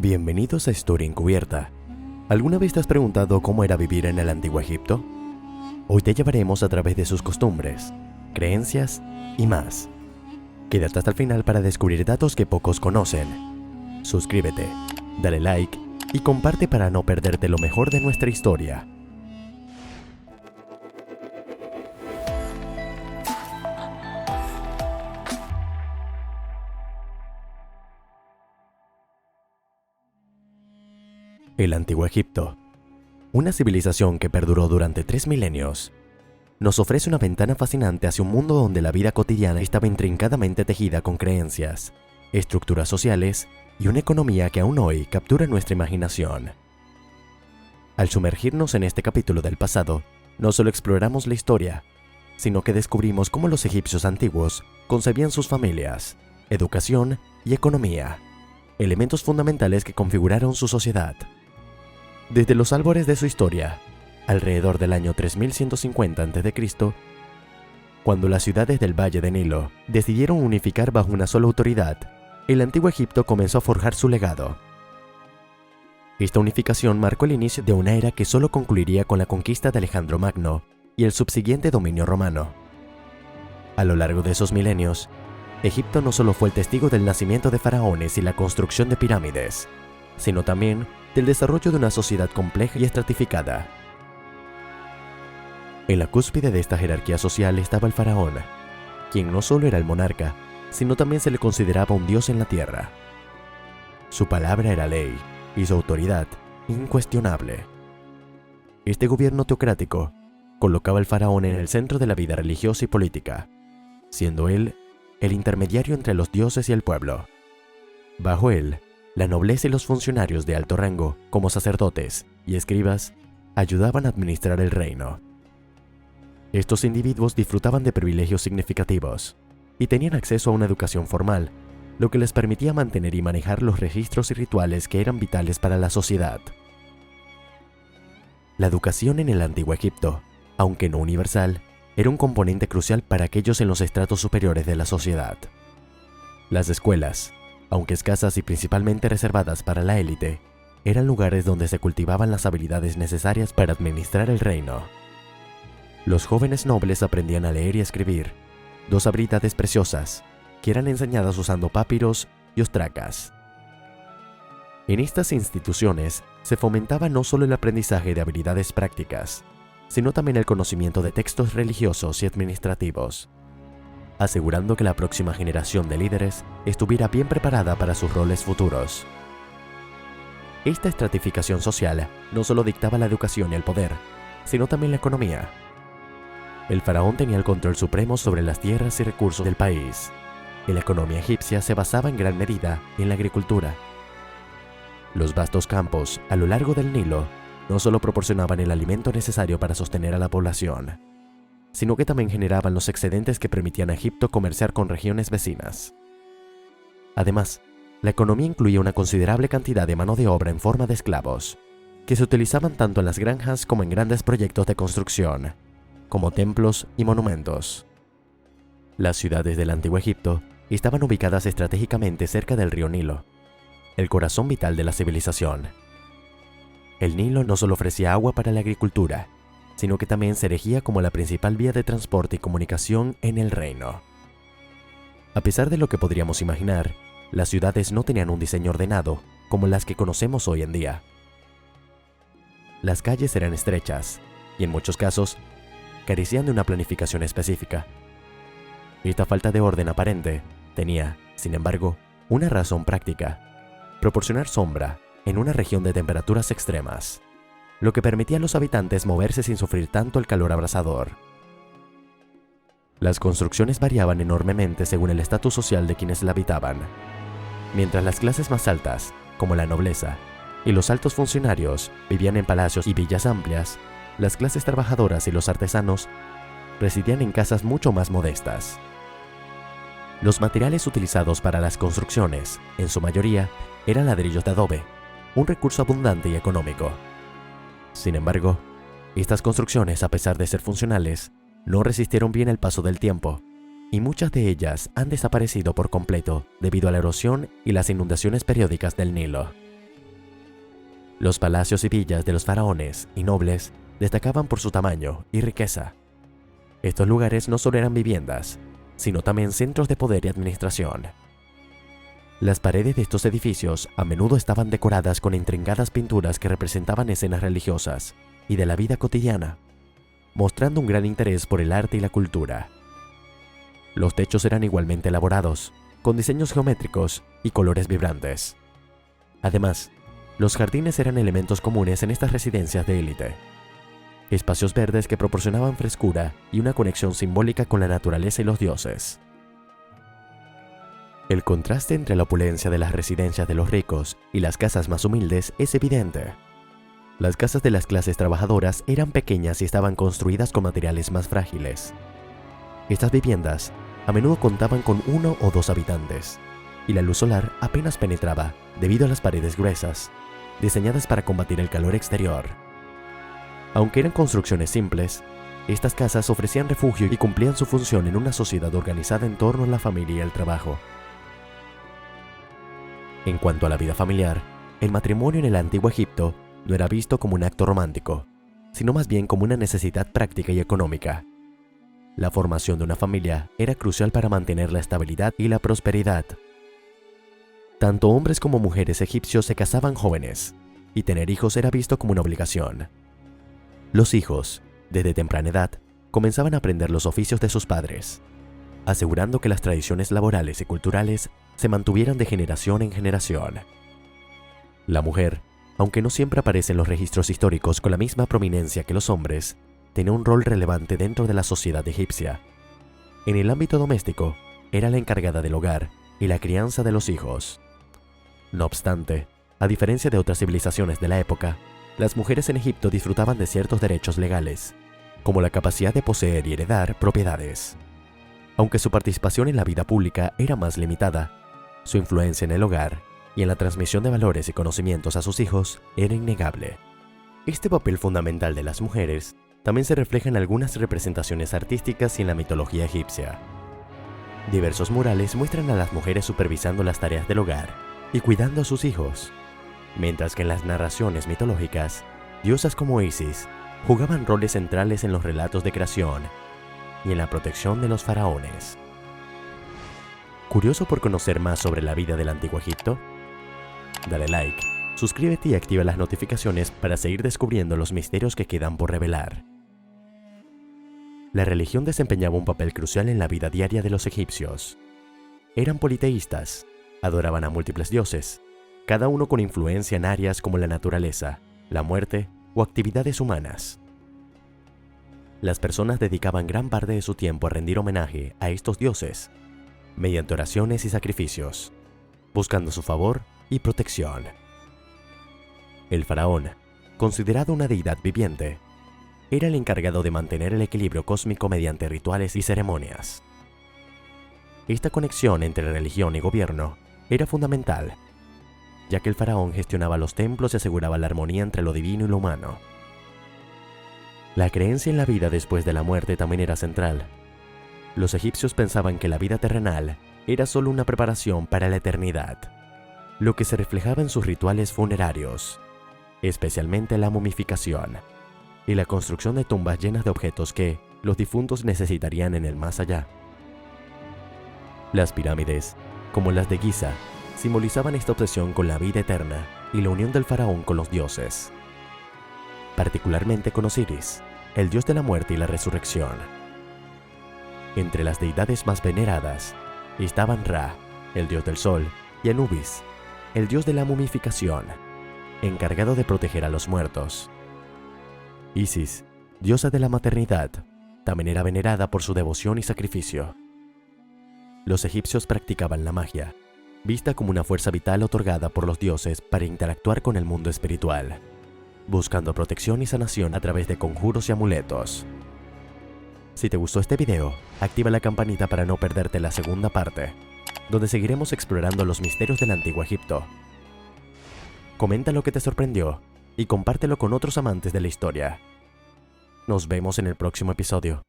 Bienvenidos a Historia Encubierta. ¿Alguna vez te has preguntado cómo era vivir en el Antiguo Egipto? Hoy te llevaremos a través de sus costumbres, creencias y más. Quédate hasta el final para descubrir datos que pocos conocen. Suscríbete, dale like y comparte para no perderte lo mejor de nuestra historia. El Antiguo Egipto, una civilización que perduró durante 3 milenios, nos ofrece una ventana fascinante hacia un mundo donde la vida cotidiana estaba intrincadamente tejida con creencias, estructuras sociales y una economía que aún hoy captura nuestra imaginación. Al sumergirnos en este capítulo del pasado, no solo exploramos la historia, sino que descubrimos cómo los egipcios antiguos concebían sus familias, educación y economía, elementos fundamentales que configuraron su sociedad. Desde los albores de su historia, alrededor del año 3150 a.C., cuando las ciudades del Valle del Nilo decidieron unificar bajo una sola autoridad, el Antiguo Egipto comenzó a forjar su legado. Esta unificación marcó el inicio de una era que solo concluiría con la conquista de Alejandro Magno y el subsiguiente dominio romano. A lo largo de esos milenios, Egipto no solo fue el testigo del nacimiento de faraones y la construcción de pirámides, sino también del desarrollo de una sociedad compleja y estratificada. En la cúspide de esta jerarquía social estaba el faraón, quien no solo era el monarca, sino también se le consideraba un dios en la tierra. Su palabra era ley y su autoridad incuestionable. Este gobierno teocrático colocaba al faraón en el centro de la vida religiosa y política, siendo él el intermediario entre los dioses y el pueblo. Bajo él, la nobleza y los funcionarios de alto rango, como sacerdotes y escribas, ayudaban a administrar el reino. Estos individuos disfrutaban de privilegios significativos y tenían acceso a una educación formal, lo que les permitía mantener y manejar los registros y rituales que eran vitales para la sociedad. La educación en el Antiguo Egipto, aunque no universal, era un componente crucial para aquellos en los estratos superiores de la sociedad. Las escuelas, aunque escasas y principalmente reservadas para la élite, eran lugares donde se cultivaban las habilidades necesarias para administrar el reino. Los jóvenes nobles aprendían a leer y escribir, dos habilidades preciosas que eran enseñadas usando papiros y ostracas. En estas instituciones se fomentaba no solo el aprendizaje de habilidades prácticas, sino también el conocimiento de textos religiosos y administrativos, asegurando que la próxima generación de líderes estuviera bien preparada para sus roles futuros. Esta estratificación social no solo dictaba la educación y el poder, sino también la economía. El faraón tenía el control supremo sobre las tierras y recursos del país, y la economía egipcia se basaba en gran medida en la agricultura. Los vastos campos a lo largo del Nilo no solo proporcionaban el alimento necesario para sostener a la población, sino que también generaban los excedentes que permitían a Egipto comerciar con regiones vecinas. Además, la economía incluía una considerable cantidad de mano de obra en forma de esclavos, que se utilizaban tanto en las granjas como en grandes proyectos de construcción, como templos y monumentos. Las ciudades del Antiguo Egipto estaban ubicadas estratégicamente cerca del río Nilo, el corazón vital de la civilización. El Nilo no solo ofrecía agua para la agricultura, sino que también se erigía como la principal vía de transporte y comunicación en el reino. A pesar de lo que podríamos imaginar, las ciudades no tenían un diseño ordenado como las que conocemos hoy en día. Las calles eran estrechas y en muchos casos carecían de una planificación específica. Esta falta de orden aparente tenía, sin embargo, una razón práctica: proporcionar sombra en una región de temperaturas extremas, lo que permitía a los habitantes moverse sin sufrir tanto el calor abrasador. Las construcciones variaban enormemente según el estatus social de quienes la habitaban. Mientras las clases más altas, como la nobleza, y los altos funcionarios vivían en palacios y villas amplias, las clases trabajadoras y los artesanos residían en casas mucho más modestas. Los materiales utilizados para las construcciones, en su mayoría, eran ladrillos de adobe, un recurso abundante y económico. Sin embargo, estas construcciones, a pesar de ser funcionales, no resistieron bien el paso del tiempo, y muchas de ellas han desaparecido por completo debido a la erosión y las inundaciones periódicas del Nilo. Los palacios y villas de los faraones y nobles destacaban por su tamaño y riqueza. Estos lugares no solo eran viviendas, sino también centros de poder y administración. Las paredes de estos edificios a menudo estaban decoradas con intrincadas pinturas que representaban escenas religiosas y de la vida cotidiana, mostrando un gran interés por el arte y la cultura. Los techos eran igualmente elaborados, con diseños geométricos y colores vibrantes. Además, los jardines eran elementos comunes en estas residencias de élite. Espacios verdes que proporcionaban frescura y una conexión simbólica con la naturaleza y los dioses. El contraste entre la opulencia de las residencias de los ricos y las casas más humildes es evidente. Las casas de las clases trabajadoras eran pequeñas y estaban construidas con materiales más frágiles. Estas viviendas a menudo contaban con 1 o 2 habitantes, y la luz solar apenas penetraba debido a las paredes gruesas, diseñadas para combatir el calor exterior. Aunque eran construcciones simples, estas casas ofrecían refugio y cumplían su función en una sociedad organizada en torno a la familia y el trabajo. En cuanto a la vida familiar, el matrimonio en el Antiguo Egipto no era visto como un acto romántico, sino más bien como una necesidad práctica y económica. La formación de una familia era crucial para mantener la estabilidad y la prosperidad. Tanto hombres como mujeres egipcios se casaban jóvenes, y tener hijos era visto como una obligación. Los hijos, desde temprana edad, comenzaban a aprender los oficios de sus padres, asegurando que las tradiciones laborales y culturales se mantuvieran de generación en generación. La mujer, aunque no siempre aparece en los registros históricos con la misma prominencia que los hombres, tenía un rol relevante dentro de la sociedad egipcia. En el ámbito doméstico, era la encargada del hogar y la crianza de los hijos. No obstante, a diferencia de otras civilizaciones de la época, las mujeres en Egipto disfrutaban de ciertos derechos legales, como la capacidad de poseer y heredar propiedades. Aunque su participación en la vida pública era más limitada, su influencia en el hogar y en la transmisión de valores y conocimientos a sus hijos era innegable. Este papel fundamental de las mujeres también se refleja en algunas representaciones artísticas y en la mitología egipcia. Diversos murales muestran a las mujeres supervisando las tareas del hogar y cuidando a sus hijos, mientras que en las narraciones mitológicas, diosas como Isis jugaban roles centrales en los relatos de creación y en la protección de los faraones. ¿Curioso por conocer más sobre la vida del Antiguo Egipto? Dale like, suscríbete y activa las notificaciones para seguir descubriendo los misterios que quedan por revelar. La religión desempeñaba un papel crucial en la vida diaria de los egipcios. Eran politeístas, adoraban a múltiples dioses, cada uno con influencia en áreas como la naturaleza, la muerte o actividades humanas. Las personas dedicaban gran parte de su tiempo a rendir homenaje a estos dioses, mediante oraciones y sacrificios, buscando su favor y protección. El faraón, considerado una deidad viviente, era el encargado de mantener el equilibrio cósmico mediante rituales y ceremonias. Esta conexión entre religión y gobierno era fundamental, ya que el faraón gestionaba los templos y aseguraba la armonía entre lo divino y lo humano. La creencia en la vida después de la muerte también era central. Los egipcios pensaban que la vida terrenal era solo una preparación para la eternidad, lo que se reflejaba en sus rituales funerarios, especialmente la momificación y la construcción de tumbas llenas de objetos que los difuntos necesitarían en el más allá. Las pirámides, como las de Giza, simbolizaban esta obsesión con la vida eterna y la unión del faraón con los dioses, particularmente con Osiris, el dios de la muerte y la resurrección. Entre las deidades más veneradas estaban Ra, el dios del sol, y Anubis, el dios de la momificación, encargado de proteger a los muertos. Isis, diosa de la maternidad, también era venerada por su devoción y sacrificio. Los egipcios practicaban la magia, vista como una fuerza vital otorgada por los dioses para interactuar con el mundo espiritual, buscando protección y sanación a través de conjuros y amuletos. Si te gustó este video, activa la campanita para no perderte la segunda parte, donde seguiremos explorando los misterios del Antiguo Egipto. Comenta lo que te sorprendió y compártelo con otros amantes de la historia. Nos vemos en el próximo episodio.